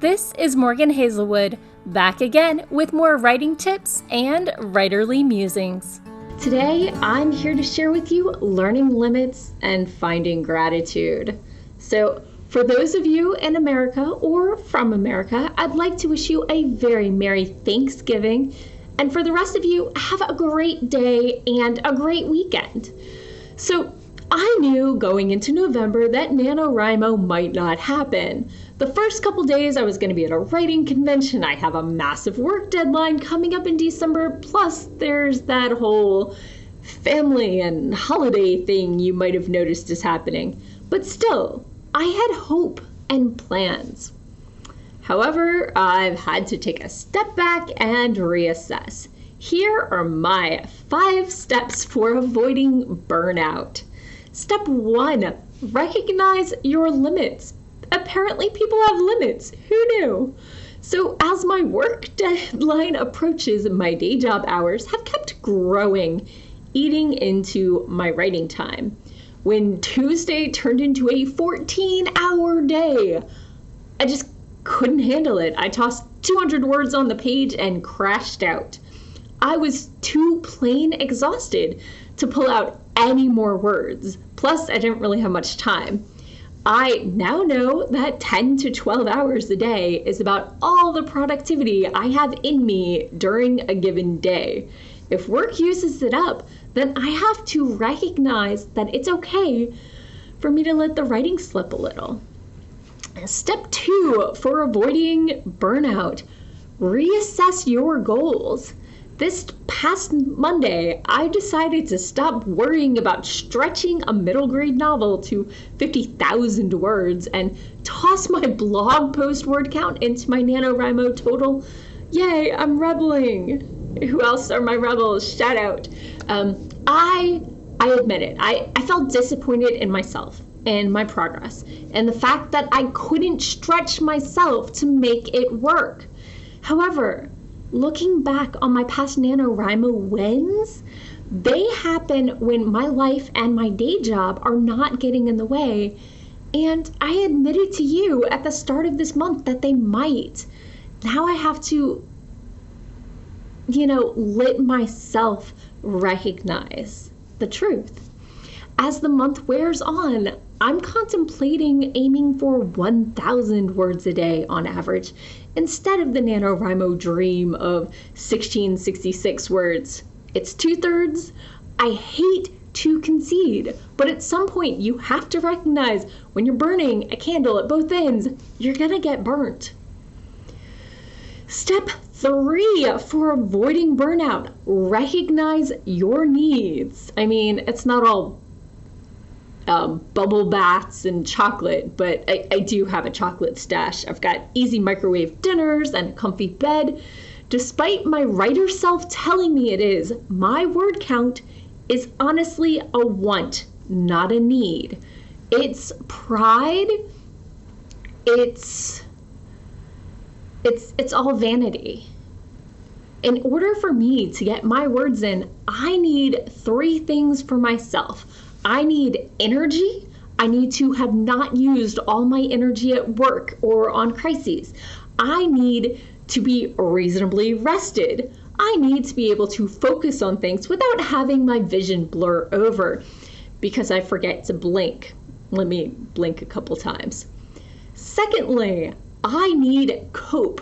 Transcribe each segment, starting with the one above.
This is Morgan Hazelwood, back again with more writing tips and writerly musings. Today, I'm here to share with you learning limits and finding gratitude. So, for those of you in America or from America, I'd like to wish you a very Merry Thanksgiving. And for the rest of you, have a great day and a great weekend. So, I knew going into November that NaNoWriMo might not happen. The first couple days I was going to be at a writing convention. I have a massive work deadline coming up in December. Plus, there's that whole family and holiday thing you might have noticed is happening. But still, I had hope and plans. However, I've had to take a step back and reassess. Here are my 5 steps for avoiding burnout. Step 1, recognize your limits. Apparently people have limits. Who knew? So as my work deadline approaches, my day job hours have kept growing, eating into my writing time. When Tuesday turned into a 14-hour day, I just couldn't handle it. I tossed 200 words on the page and crashed out. I was too plain exhausted to pull out any more words. Plus, I didn't really have much time. I now know that 10 to 12 hours a day is about all the productivity I have in me during a given day. If work uses it up, then I have to recognize that it's okay for me to let the writing slip a little. Step 2 for avoiding burnout, reassess your goals. This past Monday, I decided to stop worrying about stretching a middle grade novel to 50,000 words and toss my blog post word count into my NaNoWriMo total. Yay, I'm rebelling. Who else are my rebels? Shout out. I admit it. I felt disappointed in myself and my progress and the fact that I couldn't stretch myself to make it work. However, looking back on my past NaNoWriMo wins, they happen when my life and my day job are not getting in the way. And I admitted to you at the start of this month that they might. Now I have to, let myself recognize the truth. As the month wears on, I'm contemplating aiming for 1,000 words a day on average, instead of the NaNoWriMo dream of 1666 words. It's 2/3. I hate to concede, but at some point you have to recognize when you're burning a candle at both ends, you're gonna get burnt. Step 3 for avoiding burnout, recognize your needs. I mean, it's not all bubble baths and chocolate, but I do have a chocolate stash. I've got easy microwave dinners and a comfy bed. Despite my writer self telling me it is, my word count is honestly a want, not a need. It's pride. It's all vanity. In order for me to get my words in, I need 3 things for myself. I need energy. I need to have not used all my energy at work or on crises. I need to be reasonably rested. I need to be able to focus on things without having my vision blur over because I forget to blink. Let me blink a couple times. Secondly, I need cope.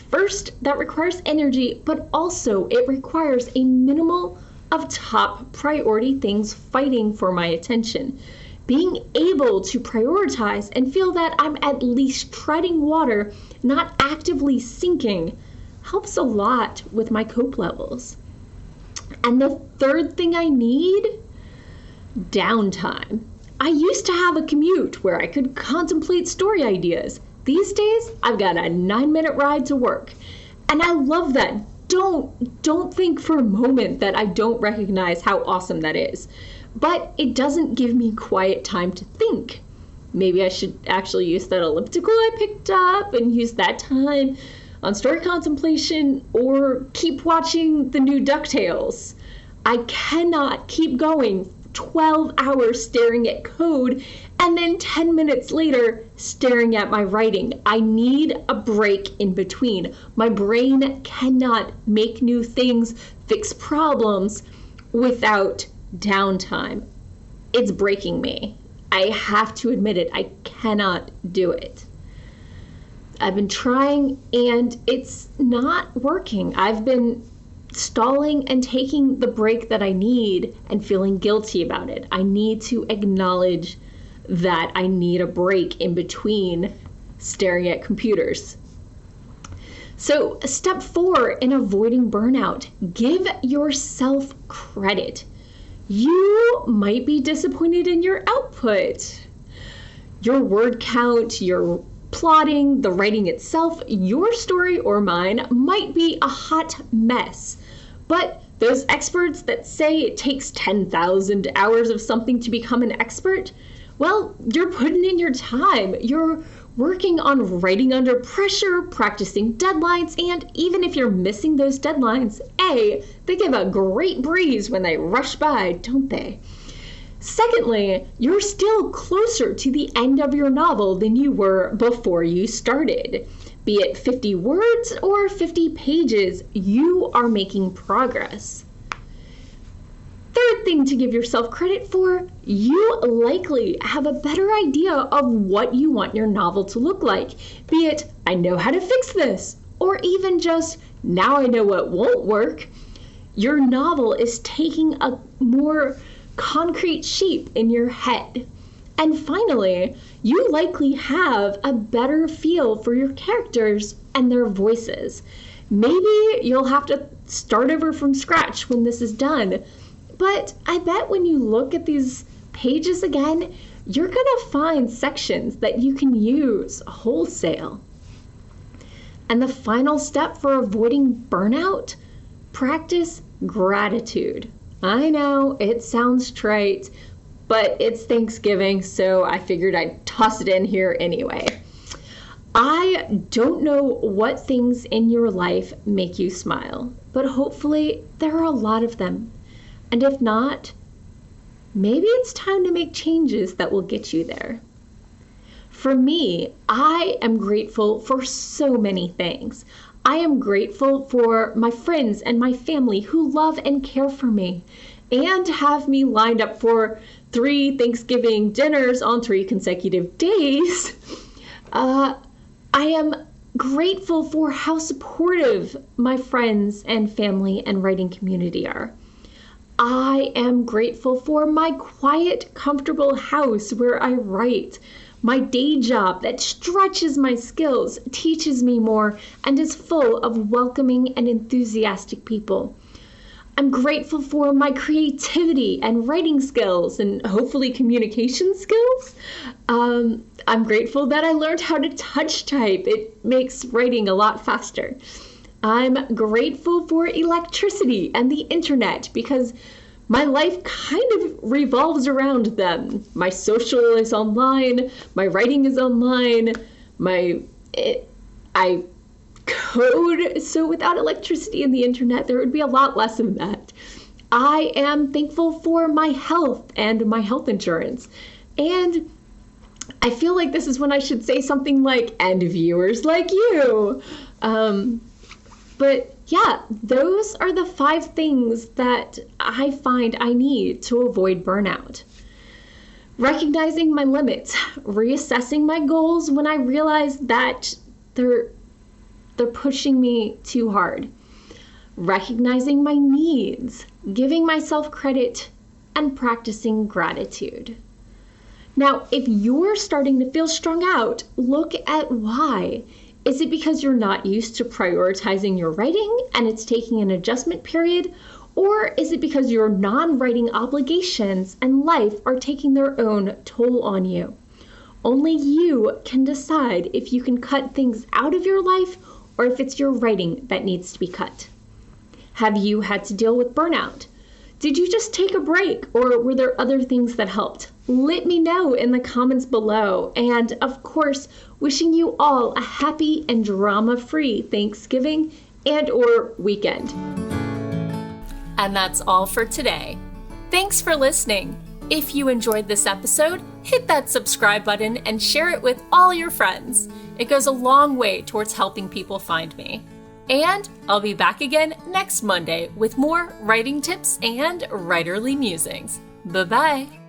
First, that requires energy, but also it requires a minimal of top priority things fighting for my attention. Being able to prioritize and feel that I'm at least treading water, not actively sinking, helps a lot with my cope levels. And the third thing I need, downtime. I used to have a commute where I could contemplate story ideas. These days, I've got a 9-minute ride to work. And I love that. Don't think for a moment that I don't recognize how awesome that is. But it doesn't give me quiet time to think. Maybe I should actually use that elliptical I picked up and use that time on story contemplation or keep watching the new DuckTales. I cannot keep going 12 hours staring at code and then 10 minutes later, staring at my writing. I need a break in between. My brain cannot make new things, fix problems without downtime. It's breaking me. I have to admit it. I cannot do it. I've been trying and it's not working. I've been stalling and taking the break that I need and feeling guilty about it. I need to acknowledge that I need a break in between staring at computers. So, step 4 in avoiding burnout, give yourself credit. You might be disappointed in your output, your word count, your plotting, the writing itself, your story or mine might be a hot mess. But those experts that say it takes 10,000 hours of something to become an expert, well, you're putting in your time. You're working on writing under pressure, practicing deadlines, and even if you're missing those deadlines, they give a great breeze when they rush by, don't they? Secondly, you're still closer to the end of your novel than you were before you started. Be it 50 words or 50 pages, you are making progress. Third thing to give yourself credit for, you likely have a better idea of what you want your novel to look like. Be it, I know how to fix this, or even just, now I know what won't work. Your novel is taking a more concrete shape in your head. And finally, you likely have a better feel for your characters and their voices. Maybe you'll have to start over from scratch when this is done, but I bet when you look at these pages again, you're gonna find sections that you can use wholesale. And the final step for avoiding burnout, practice gratitude. I know it sounds trite, but it's Thanksgiving, so I figured I'd toss it in here anyway. I don't know what things in your life make you smile, but hopefully there are a lot of them. And if not, maybe it's time to make changes that will get you there. For me, I am grateful for so many things. I am grateful for my friends and my family who love and care for me and have me lined up for 3 Thanksgiving dinners on 3 consecutive days. I am grateful for how supportive my friends and family and writing community are. I am grateful for my quiet, comfortable house where I write, my day job that stretches my skills, teaches me more, and is full of welcoming and enthusiastic people. I'm grateful for my creativity and writing skills and hopefully communication skills. I'm grateful that I learned how to touch type. It makes writing a lot faster. I'm grateful for electricity and the internet because my life kind of revolves around them. My social is online, my writing is online, I code, so without electricity and the internet, there would be a lot less of that. I am thankful for my health and my health insurance. And I feel like this is when I should say something like, and viewers like you. But yeah, those are the 5 things that I find I need to avoid burnout. Recognizing my limits, reassessing my goals when I realize that they're pushing me too hard. Recognizing my needs, giving myself credit, and practicing gratitude. Now, if you're starting to feel strung out, look at why. Is it because you're not used to prioritizing your writing and it's taking an adjustment period? Or is it because your non-writing obligations and life are taking their own toll on you? Only you can decide if you can cut things out of your life or if it's your writing that needs to be cut. Have you had to deal with burnout? Did you just take a break or were there other things that helped? Let me know in the comments below. And of course, wishing you all a happy and drama-free Thanksgiving and/or weekend. And that's all for today. Thanks for listening. If you enjoyed this episode, hit that subscribe button and share it with all your friends. It goes a long way towards helping people find me. And I'll be back again next Monday with more writing tips and writerly musings. Bye-bye.